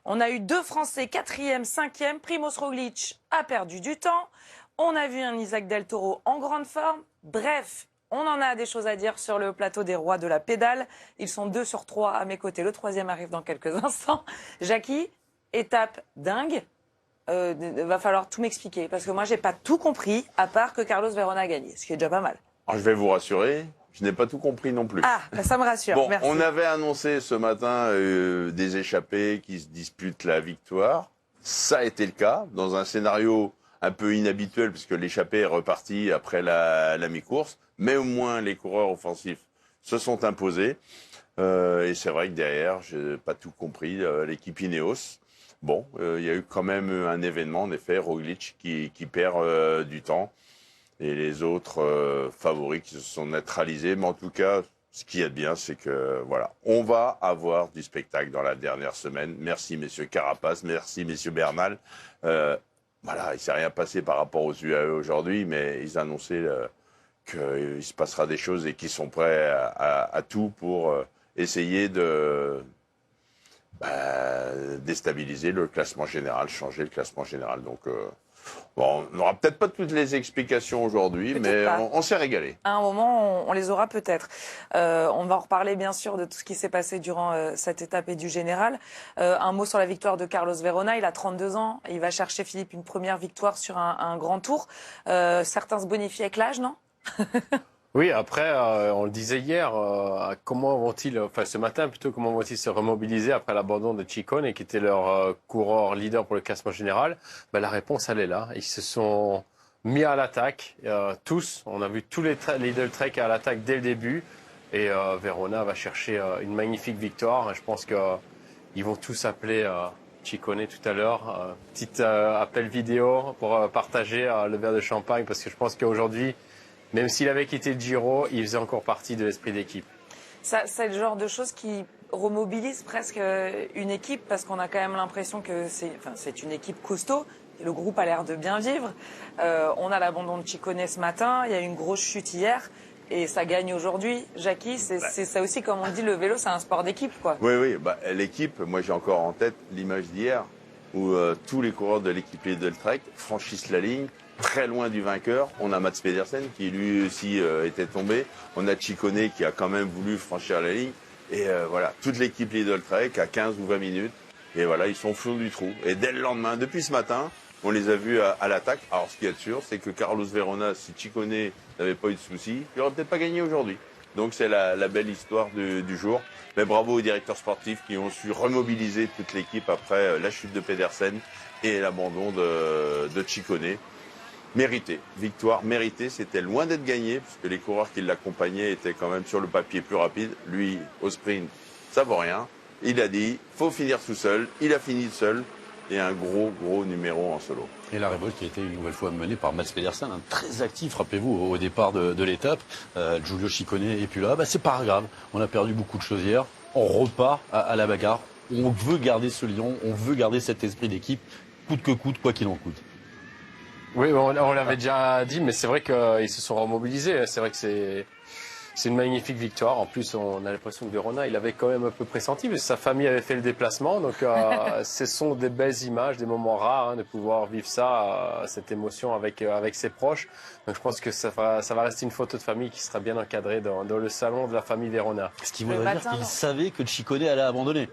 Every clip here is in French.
On a eu 2 Français, 4e, 5e. Primoz Roglic a perdu du temps. On a vu un Isaac Del Toro en grande forme. Bref, on en a des choses à dire sur le plateau des rois de la pédale. Ils sont 2 sur 3 à mes côtés. Le 3e arrive dans quelques instants. Jackie, étape dingue. Va falloir tout m'expliquer parce que moi j'ai pas tout compris à part que Carlos Verona a gagné, ce qui est déjà pas mal. Alors, je vais vous rassurer, je n'ai pas tout compris non plus. Ah, bah ça me rassure. Bon, merci. on avait annoncé ce matin des échappés qui se disputent la victoire. Ça a été le cas dans un scénario un peu inhabituel puisque l'échappé est reparti après la mi-course, mais au moins les coureurs offensifs se sont imposés. Et c'est vrai que derrière, j'ai pas tout compris, l'équipe Ineos. Bon, il y a eu quand même un événement, en effet, Roglic qui perd du temps et les autres favoris qui se sont neutralisés. Mais en tout cas, ce qui est bien, c'est que voilà, on va avoir du spectacle dans la dernière semaine. Merci messieurs Carapace, merci messieurs Bernal. Voilà, il s'est rien passé par rapport aux UAE aujourd'hui, mais ils annonçaient qu'il se passera des choses et qu'ils sont prêts à tout pour essayer de déstabiliser le classement général, changer le classement général. Donc, bon, on n'aura peut-être pas toutes les explications aujourd'hui, mais on s'est régalé. À un moment, on les aura peut-être. On va en reparler bien sûr de tout ce qui s'est passé durant cette étape et du général. Un mot sur la victoire de Carlos Verona. Il a 32 ans. Il va chercher, Philippe, une première victoire sur un grand tour. Certains se bonifient avec l'âge, non? Oui, après, on le disait hier, comment vont-ils, enfin ce matin plutôt, comment vont-ils se remobiliser après l'abandon de Ciccone, qui était leur coureur leader pour le classement général? Ben, la réponse, elle est là. Ils se sont mis à l'attaque, tous. On a vu tous les Lidl Trek à l'attaque dès le début. Et Verona va chercher une magnifique victoire. Je pense qu'ils vont tous appeler Ciccone tout à l'heure. Petit appel vidéo pour partager le verre de champagne, parce que je pense qu'aujourd'hui, même s'il avait quitté le Giro, il faisait encore partie de l'esprit d'équipe. C'est le genre de choses qui remobilise presque une équipe parce qu'on a quand même l'impression que c'est une équipe costaud. Le groupe a l'air de bien vivre. On a l'abandon de Ciccone ce matin. Il y a eu une grosse chute hier et ça gagne aujourd'hui. Jackie, c'est ça aussi, comme on dit, le vélo, c'est un sport d'équipe, quoi. Oui, l'équipe, moi j'ai encore en tête l'image d'hier où tous les coureurs de l'équipe Lidl Trek franchissent la ligne. Très loin du vainqueur, on a Mats Pedersen qui lui aussi était tombé. On a Ciccone qui a quand même voulu franchir la ligne. Et voilà, toute l'équipe Lidl Trek à 15 ou 20 minutes. Et voilà, ils sont au fond du trou. Et dès le lendemain, depuis ce matin, on les a vus à l'attaque. Alors ce qui est sûr, c'est que Carlos Verona, si Ciccone n'avait pas eu de soucis, il n'aurait peut-être pas gagné aujourd'hui. Donc c'est la belle histoire du jour. Mais bravo aux directeurs sportifs qui ont su remobiliser toute l'équipe après la chute de Pedersen et l'abandon de Ciccone. Mérité, victoire méritée, c'était loin d'être gagné, puisque les coureurs qui l'accompagnaient étaient quand même sur le papier plus rapides. Lui, au sprint, ça vaut rien. Il a dit, faut finir tout seul. Il a fini seul. Et un gros numéro en solo. Et la révolte qui a été une nouvelle fois menée par Mats Pedersen, très actif, rappelez-vous, au départ de l'étape. Giulio Ciccone est plus là, c'est pas grave. On a perdu beaucoup de choses hier. On repart à la bagarre. On veut garder ce lion, on veut garder cet esprit d'équipe, coûte que coûte, quoi qu'il en coûte. Oui, on l'avait déjà dit, mais c'est vrai qu'ils se sont remobilisés. C'est vrai que c'est une magnifique victoire. En plus, on a l'impression que Verona, il avait quand même un peu pressenti, parce que sa famille avait fait le déplacement. Donc, ce sont des belles images, des moments rares, de pouvoir vivre ça, cette émotion avec ses proches. Donc, je pense que ça va rester une photo de famille qui sera bien encadrée dans le salon de la famille Verona. Ce qui voudrait dire qu'il savait que Ciccone allait abandonner.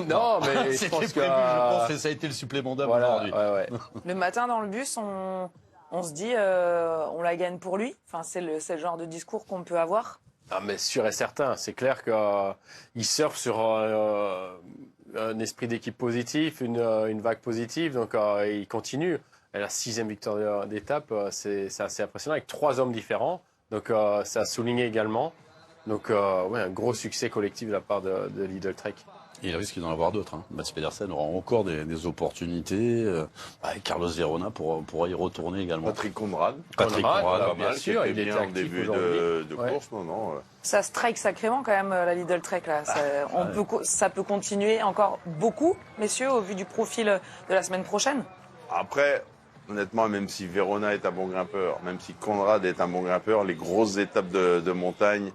Non, mais je pense que... Je pense que ça a été le supplément d'âme aujourd'hui. Ouais. Le matin, dans le bus, on se dit, on la gagne pour lui. Enfin, c'est le genre de discours qu'on peut avoir. Ah, mais sûr et certain. C'est clair qu'il surfe sur un esprit d'équipe positif, une vague positive. Donc, il continue. Et la 6e victoire d'étape, c'est assez impressionnant, avec 3 hommes différents. Donc, ça a souligné également. Donc, un gros succès collectif de la part de Lidl Trek. Et il risque d'en avoir d'autres. Mats Pedersen aura encore des opportunités. Carlos Verona pourra y retourner également. Patrick Conrad, bien sûr, il était en début de course. Non. Ça strike sacrément quand même, la Lidl Trek, là. Ça peut continuer encore beaucoup, messieurs, au vu du profil de la semaine prochaine. Après, honnêtement, même si Verona est un bon grimpeur, même si Conrad est un bon grimpeur, les grosses étapes de montagne,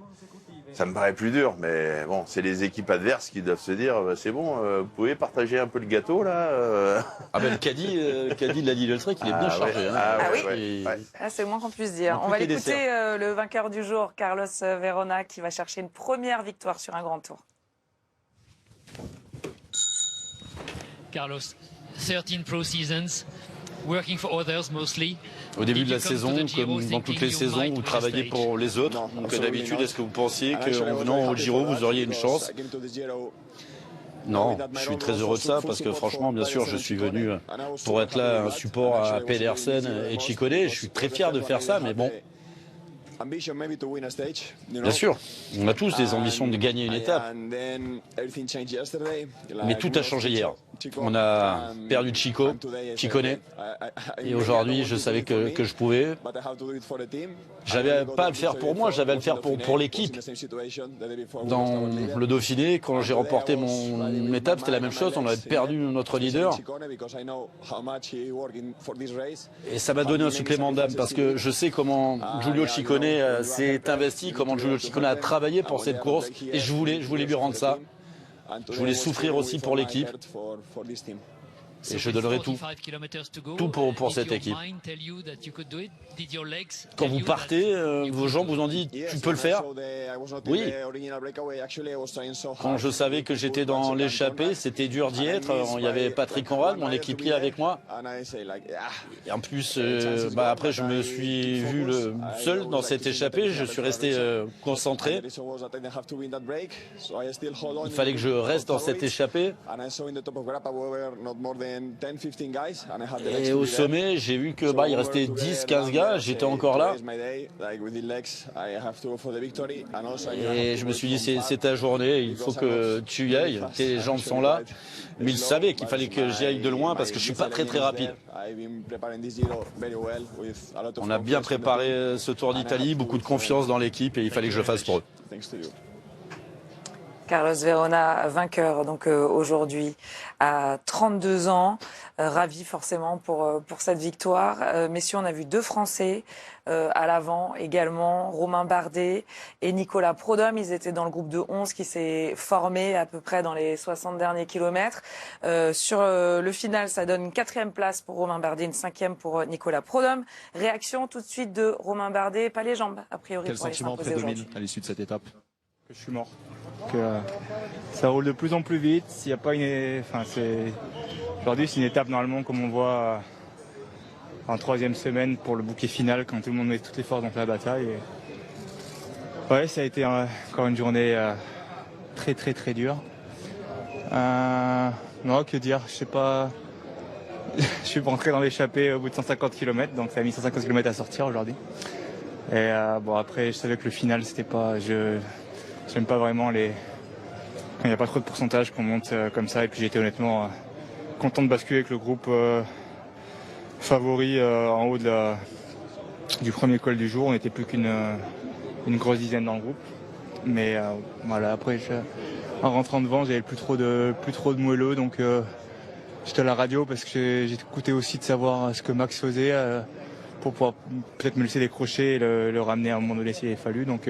Ça me paraît plus dur, mais bon, c'est les équipes adverses qui doivent se dire, c'est bon, vous pouvez partager un peu le gâteau là. Ah ben le caddie de la Lidl Trek, il est bien chargé. Ouais. Hein. Ah oui. Ouais. Ah, c'est le moins qu'on puisse dire. Non, On va plus que les l'écouter, le vainqueur du jour, Carlos Verona, qui va chercher une première victoire sur un grand tour. Carlos, 13 pro seasons, working for others mostly. Au début de la saison, comme dans toutes les saisons, vous travaillez pour les autres. Donc d'habitude, est-ce que vous pensiez qu'en venant au Giro, vous auriez une chance? Non, je suis très heureux de ça parce que franchement, bien sûr, je suis venu pour être là, un support à Pedersen et Ciccone. Je suis très fier de faire ça, mais bon. Bien sûr, on a tous des ambitions de gagner une étape. Mais tout a changé hier. On a perdu Ciccone. Et aujourd'hui, je savais que je pouvais. J'avais pas à le faire pour moi, j'avais à le faire pour l'équipe. Dans le Dauphiné, quand j'ai remporté mon étape, c'était la même chose. On avait perdu notre leader. Et ça m'a donné un supplément d'âme parce que je sais comment Giulio Ciccone s'est investi, comment Giulio Ciccone a travaillé pour cette course. Et je voulais lui rendre ça. Je voulais souffrir aussi pour l'équipe. Et je donnerai tout pour cette équipe. Quand vous partez, vos jambes vous ont dit « tu peux le faire ». Oui. Quand je savais que j'étais dans l'échappée, c'était dur d'y être. Il y avait Patrick Conrad, mon équipier avec moi. Et en plus, après je me suis vu seul dans cette échappée. Je suis resté concentré. Il fallait que je reste dans cette échappée. Et au sommet, j'ai vu que il restait 10-15 gars, j'étais encore là. Et je me suis dit, c'est ta journée, il faut que tu y ailles, tes jambes sont là. Mais il savait qu'il fallait que j'y aille de loin parce que je suis pas très rapide. On a bien préparé ce Tour d'Italie, beaucoup de confiance dans l'équipe et il fallait que je le fasse pour eux. Carlos Verona, vainqueur donc aujourd'hui à 32 ans, ravi forcément pour cette victoire. Messieurs, on a vu deux Français à l'avant également, Romain Bardet et Nicolas Prudhomme. Ils étaient dans le groupe de 11 qui s'est formé à peu près dans les 60 derniers kilomètres. Sur le final, ça donne une 4e place pour Romain Bardet, une 5e pour Nicolas Prudhomme. Réaction tout de suite de Romain Bardet, pas les jambes a priori. Quel pour aller sentiment s'imposer prédomine à l'issue de cette étape? Que je suis mort. Que ça roule de plus en plus vite. S'il y a pas aujourd'hui, c'est une étape normalement comme on voit en 3e semaine pour le bouquet final quand tout le monde met toutes les forces dans la bataille. Et ouais, ça a été encore une journée très dure. Non, que dire, je sais pas. Je suis rentré dans l'échappée au bout de 150 km, donc ça a mis 150 km à sortir aujourd'hui. Et après, je savais que le final, c'était pas. J'aime pas vraiment il n'y a pas trop de pourcentage qu'on monte comme ça. Et puis j'étais honnêtement content de basculer avec le groupe favori en haut du premier col du jour. On n'était plus qu'une grosse dizaine dans le groupe. Mais voilà, après en rentrant devant, j'avais plus trop de moelleux, donc j'étais à la radio parce que j'ai écouté aussi de savoir ce que Max faisait pour pouvoir peut-être me laisser décrocher et le ramener à un moment donné s'il avait fallu. Donc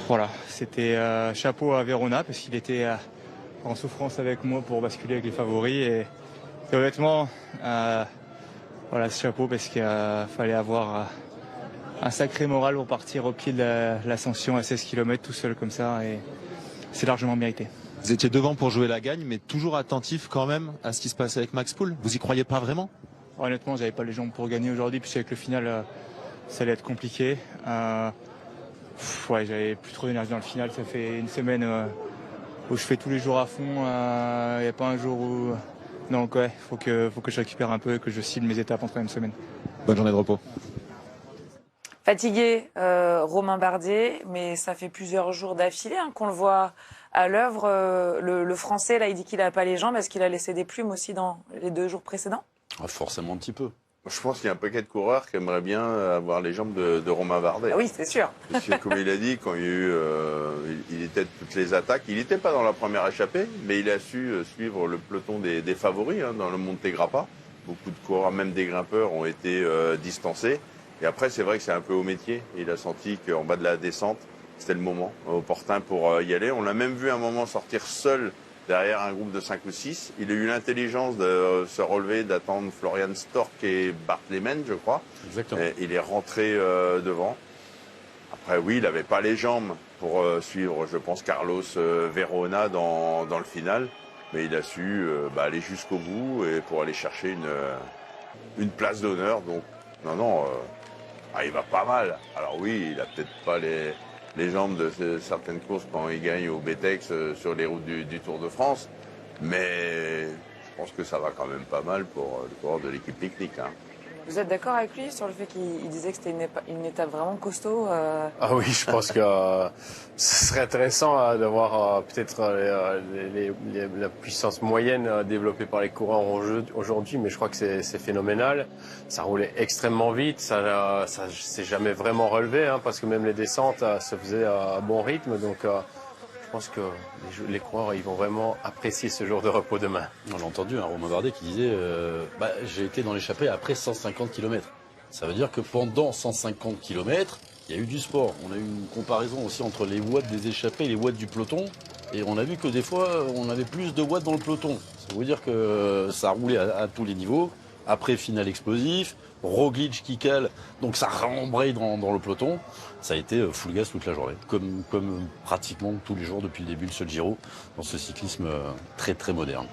voilà, c'était chapeau à Verona parce qu'il était en souffrance avec moi pour basculer avec les favoris et honnêtement, voilà, chapeau parce qu'il fallait avoir un sacré moral pour partir au pied de l'ascension à 16 km tout seul comme ça et c'est largement mérité. Vous étiez devant pour jouer la gagne, mais toujours attentif quand même à ce qui se passait avec Max Poole. Vous y croyez pas vraiment? Honnêtement, j'avais pas les jambes pour gagner aujourd'hui, puis avec le final, ça allait être compliqué. Ouais, j'avais plus trop d'énergie dans le final. Ça fait une semaine où je fais tous les jours à fond. Il n'y a pas un jour où. Donc ouais, faut que je récupère un peu et que je cible mes étapes en 3e semaine. Bonne journée de repos. Fatigué, Romain Bardet, mais ça fait plusieurs jours d'affilée qu'on le voit à l'œuvre. Le Français, là, il dit qu'il n'a pas les jambes. Est-ce qu'il a laissé des plumes aussi dans les 2 jours précédents? Forcément un petit peu. Je pense qu'il y a un paquet de coureurs qui aimeraient bien avoir les jambes de Romain Bardet. Ah oui, c'est sûr. Parce que, comme il a dit, quand il y a eu, il était de toutes les attaques. Il n'était pas dans la première échappée, mais il a su suivre le peloton des favoris dans le Monte Grappa. Beaucoup de coureurs, même des grimpeurs, ont été distancés. Et après, c'est vrai que c'est un peu au métier. Il a senti qu'en bas de la descente, c'était le moment opportun pour y aller. On l'a même vu un moment sortir seul derrière un groupe de 5 ou 6. Il a eu l'intelligence de se relever, d'attendre Florian Stork et Bart Lehmann, je crois. Exactement. Et il est rentré devant. Après, oui, il n'avait pas les jambes pour suivre, je pense, Carlos Verona dans le final. Mais il a su aller jusqu'au bout et pour aller chercher une place d'honneur. Donc, non, il va pas mal. Alors oui, il a peut-être pas les jambes de certaines courses quand il gagne au BTEX sur les routes du Tour de France. Mais je pense que ça va quand même pas mal pour le coureur de l'équipe technique. Hein. Vous êtes d'accord avec lui sur le fait qu'il disait que c'était une étape vraiment costaud Ah oui, je pense que ce serait intéressant de voir peut-être la puissance moyenne développée par les coureurs aujourd'hui, mais je crois que c'est phénoménal. Ça roulait extrêmement vite, ça s'est jamais vraiment relevé, hein, parce que même les descentes se faisaient à bon rythme, donc je pense que les coureurs ils vont vraiment apprécier ce jour de repos demain. On l'a entendu, hein, Romain Bardet qui disait j'ai été dans l'échappée après 150 km. Ça veut dire que pendant 150 km, il y a eu du sport. On a eu une comparaison aussi entre les watts des échappées et les watts du peloton. Et on a vu que des fois, on avait plus de watts dans le peloton. Ça veut dire que ça roulait à tous les niveaux. Après, final explosif, Roglic qui cale, donc ça rembraye dans le peloton. Ça a été full gas toute la journée, comme pratiquement tous les jours depuis le début de ce Giro, dans ce cyclisme très très moderne.